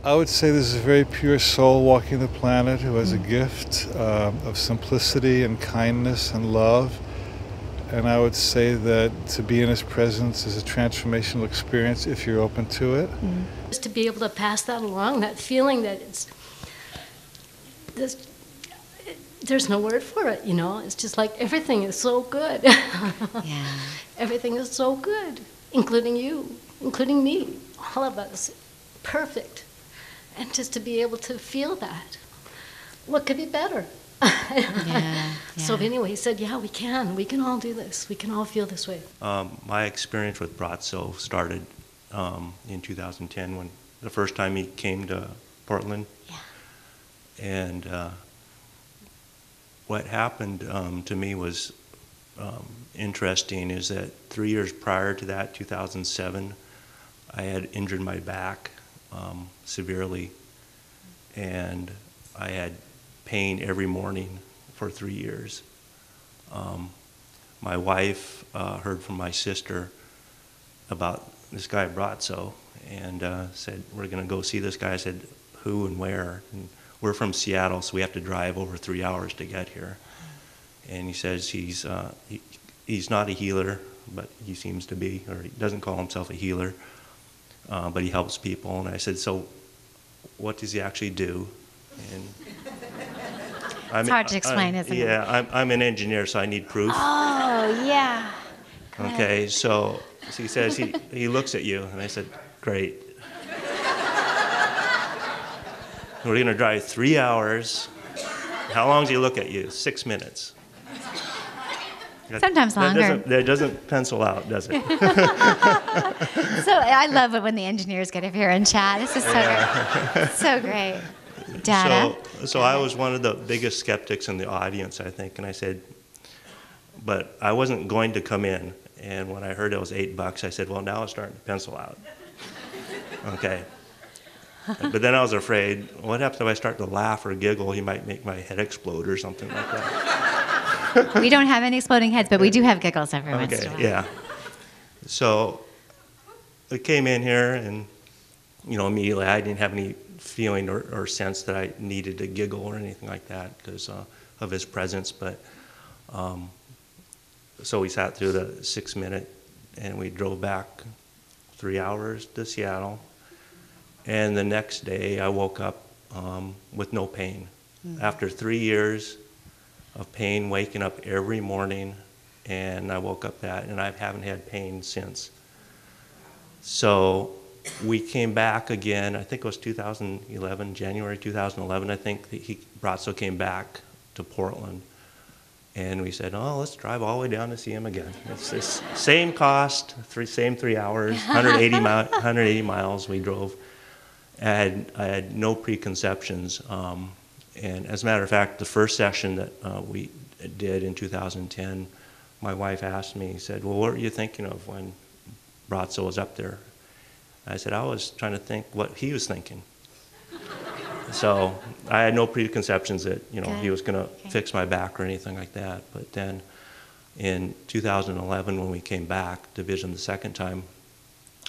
I would say this is a very pure soul walking the planet who has a gift of simplicity and kindness and love. And I would say that to be in his presence is a transformational experience if you're open to it. Just to be able to pass that along, that feeling that there's no word for it, you know. It's just like everything is so good. Yeah. Everything is so good, including you, including me, all of us. Perfect. And just to be able to feel that. What could be better? Yeah. So anyway, he said, yeah, we can all do this. We can all feel this way. My experience with Braco started in 2010 when the first time he came to Portland. Yeah. And what happened to me was interesting is that 3 years prior to that, 2007, I had injured my back severely, and I had pain every morning for 3 years. My wife heard from my sister about this guy Braco and said, we're going to go see this guy. I said, who and where? And we're from Seattle, so we have to drive over 3 hours to get here. And he says he's not a healer, but he seems to be, or he doesn't call himself a healer, but he helps people. And I said, so what does he actually do? And it's hard to explain, isn't it? Yeah, I'm an engineer, so I need proof. Oh, yeah. Okay, so he says he looks at you, and I said, great. We're going to drive 3 hours. How long does he look at you? 6 minutes. Sometimes longer. That doesn't pencil out, does it? So I love it when the engineers get up here and chat. This is so great. So great. Data. So I was one of the biggest skeptics in the audience, I think, and I said, but I wasn't going to come in. And when I heard it was $8, I said, well, now it's starting to pencil out. Okay. But then I was afraid, what happens if I start to laugh or giggle? He might make my head explode or something like that. We don't have any exploding heads, but we do have giggles every once in a while. Yeah. So I came in here, and immediately I didn't have any feeling or sense that I needed to giggle or anything like that because of his presence. But so we sat through the 6 minute, and we drove back 3 hours to Seattle. And the next day, I woke up with no pain. After 3 years of pain, waking up every morning, and I woke up and I haven't had pain since. So we came back again, I think it was 2011, January 2011, I think Braco came back to Portland. And we said, oh, let's drive all the way down to see him again. It's the same cost, same 3 hours, 180 miles we drove. I had no preconceptions. And as a matter of fact, the first session that we did in 2010, my wife asked me, said, well, what were you thinking of when Braco was up there? I said, I was trying to think what he was thinking. So I had no preconceptions that he was going to fix my back or anything like that. But then in 2011, when we came back to visit him the second time,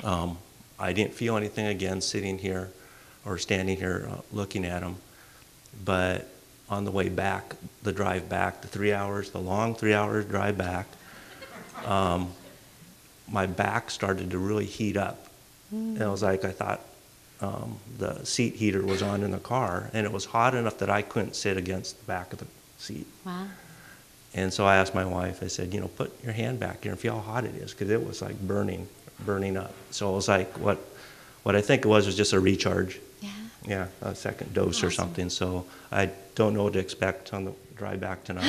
I didn't feel anything again sitting here or standing here looking at him. But on the way back, the drive back, the long 3 hours drive back, my back started to really heat up. And it was like I thought the seat heater was on in the car, and it was hot enough that I couldn't sit against the back of the seat. Wow. And so I asked my wife, I said, put your hand back here and feel how hot it is, because it was like burning up. So it was like what I think it was just a recharge. Yeah, a second dose or something. So I don't know what to expect on the drive back tonight.